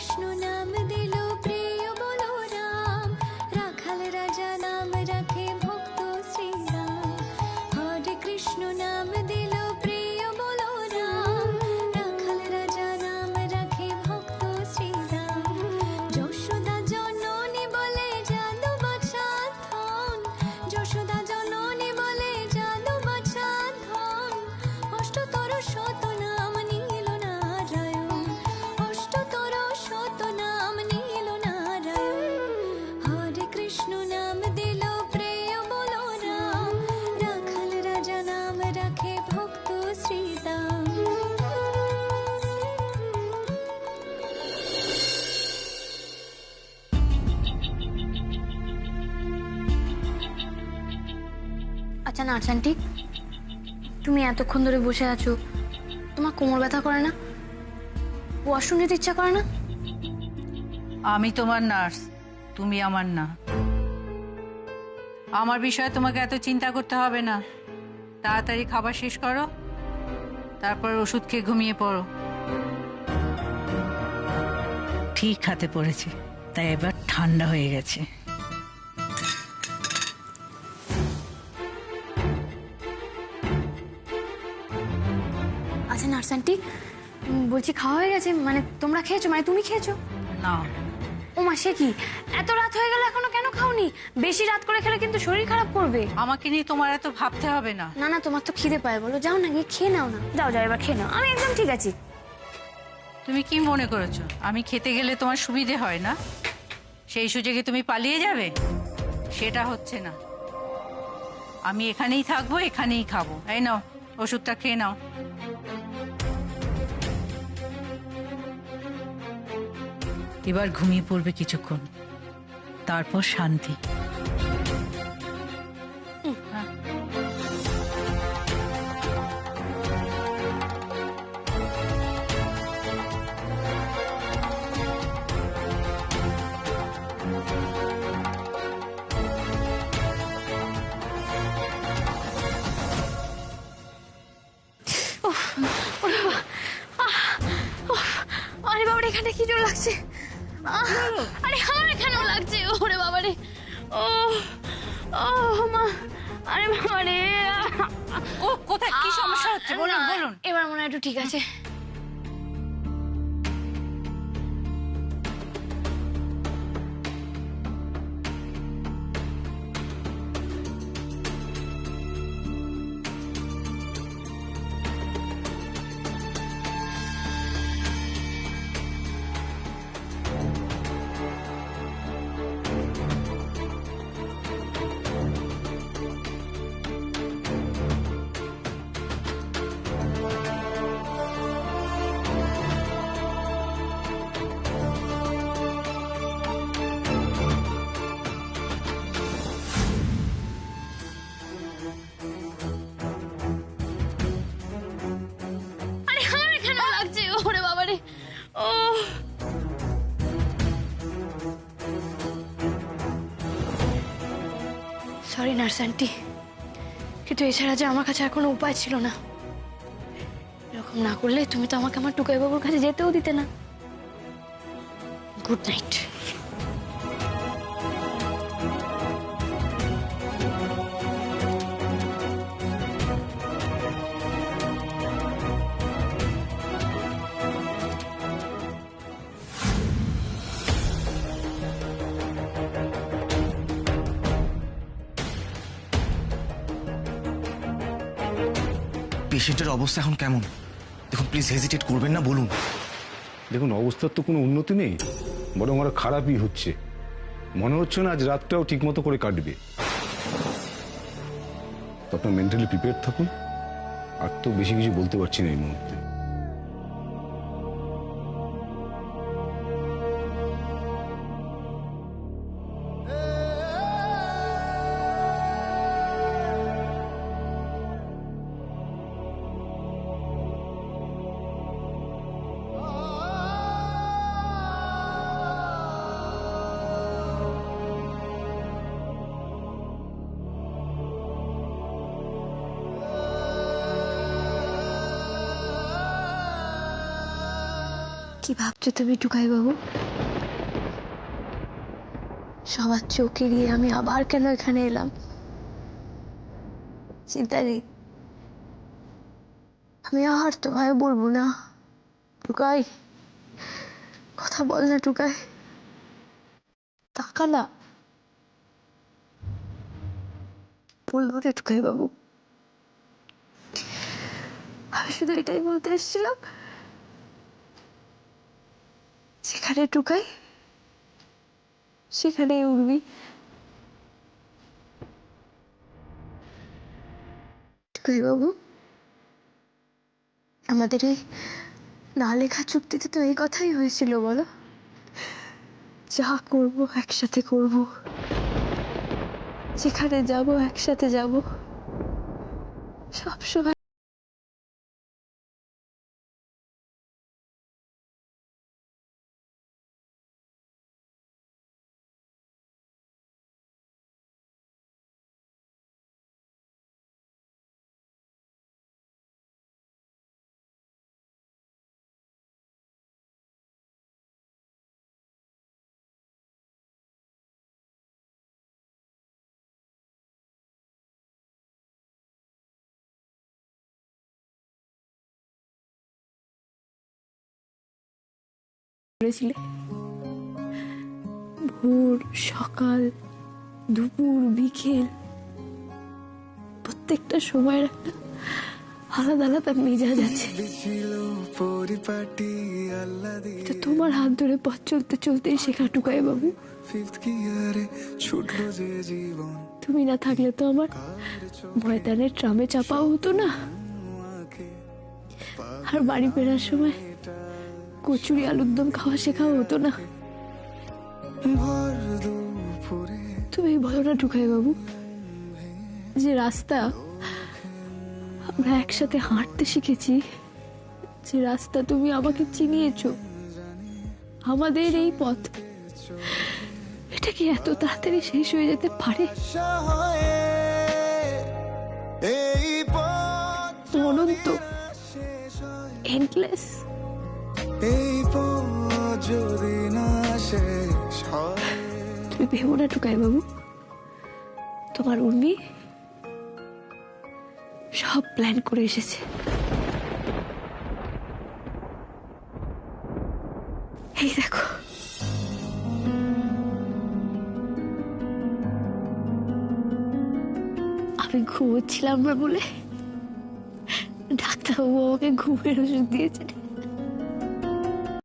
কৃষ্ণ নাম দিল প্রিয় বলো রাম, রাখাল রাজা নাম রাখে ভক্ত শ্রীরাম। হরে কৃষ্ণ নাম দিল প্রিয় বলো রাম, রাখাল রাজা নাম রাখে ভক্ত শ্রীরাম। যশোদা জননী বলে জাদু বাছা ধন, যশোদা জননী বলে জাদু বাছা ধন। অষ্টতর শত নাম নীল নারায়ণ, অষ্টতর শত নাম নীল নারায়ণ। হরে কৃষ্ণ নাম দিল প্রিয় বলো রাম, রাখাল রাজা নাম রাখে ভক্ত শ্রীরাম। আচ্ছা নার্স আন্টি, তুমি এতক্ষণ ধরে বসে আছো, তোমার কোমর ব্যথা করে না? ওয়াশরুম যেতে ইচ্ছা করে না? আমি তোমার নার্স, তুমি আমার না। আমার বিষয়ে তোমাকে এত চিন্তা করতে হবে না। তাড়াতাড়ি খাবার শেষ করো, তারপর ওষুধ খেয়ে ঘুমিয়ে পড়ো। ঠিক হাতে পড়েছে, তাই এবার ঠান্ডা হয়ে গেছে। আচ্ছা নার্স আন্টি, বলছি খাওয়া হয়ে গেছে? মানে তোমরা খেয়েছো, মানে তুমি খেয়েছো? না, ও মা, সে কি, এত রাত হয়ে গেল এখনো কেন খাওনি? বেশি রাত করে খেলে কিন্তু শরীর খারাপ করবে। আমাকে নিয়ে তোমার এত ভাবতে হবে না। না না, তোমার তো খিদে পায়, বলো যাও না, গিয়ে খেয়ে নাও না। যাও যাও, এবার খেয়ে নাও, আমি একদম ঠিক আছি। তুমি কি মনে করেছো আমি খেতে গেলে তোমার সুবিধে হয় না? সেই সুযোগে তুমি পালিয়ে যাবে? সেটা হচ্ছে না। আমি এখানেই থাকবো, এখানেই খাবো। এই নাও, ওষুধটা খেয়ে নাও। এবার ঘুমিয়ে পড়বে কিছুক্ষণ, তারপর শান্তি। হ্যাঁ। আরে বাবারে, এখানে কি জোর লাগছে! আরে আমার এখানেও লাগছে, ওরে বাবারে। ও ও মা, আরে বাবারে। ও কোথায়, কি সমস্যা হচ্ছে বলুন বলুন। এবার মনে হয় একটু ঠিক আছে। আরে আমার এখানেও লাগছে, ওরে বাবারে। ও সরি নার্স আন্টি, কিন্তু এছাড়া যে আমার কাছে আর কোনো উপায় ছিল না। এরকম না করলে তুমি তো আমাকে আমার টুকাই বাবুর কাছে যেতেও দিতে না। Good night. পেশেন্টের অবস্থা এখন কেমন? দেখুন প্লিজ হেজিটেট করবেন না, বলুন। দেখুন, অবস্থার তো কোনো উন্নতি নেই, বরং আরো খারাপই হচ্ছে। মনে হচ্ছে না আজ রাতটাও ঠিক মতো করে কাটবে। তো আপনার মেন্টালি প্রিপেয়ার থাকুন। আর তো বেশি কিছু বলতে পারছি না এই মুহূর্তে। কি ভাবছো তুমি টুকাই বাবু? সবার চোখ এড়িয়ে আমি আবার কেন এখানে এলাম? চিন্তা নেই, আমি আর তোমায় বলবো না। টুকাই, কথা বল না টুকাই, তাকা না। বলবো রে টুকাই বাবু, আমি শুধু এটাই বলতে এসেছিলাম, যেখানে টুকাই সেখানেই উঠবি। টুকাই বাবু, আমাদের এই না লেখা চুক্তিতে তো এই কথাই হয়েছিল বলো, যা করব একসাথে করব, যেখানে যাব একসাথে যাব, সবসময়। করেছিলে ভোর, সকাল, দুপুর, বিকেল, প্রত্যেকটা সময়ের একটা আলাদা আলাদা মেজাজ আছে। এটা তোমার হাত ধরে পথ চলতে চলতেই শেখা টুকাই বাবু। তুমি না থাকলে তো আমার ময়দানের ট্রামে চাপাও হতো না, আর বাড়ি ফেরার সময় কচুরি আলুর দম খাওয়া শেখাও হতো না। তুমি বলো না টুকাই বাবু, যে রাস্তা আমরা একসাথে হাঁটতে শিখেছি, যে রাস্তা তুমি আমাকে চিনিয়েছো, আমাদের এই পথ, এটা কি এত তাড়াতাড়ি শেষ হয়ে যেতে পারে? অনন্ত, এন্ডলেস। তুমি ভেবো না টুকাই বাবু, তোমার উর্মি সব প্ল্যান করে এসেছে। এই দেখো, আমি ঘুমোচ্ছিলাম না বলে ডাক্তারবাবু আমাকে ঘুমের ওষুধ দিয়েছেন।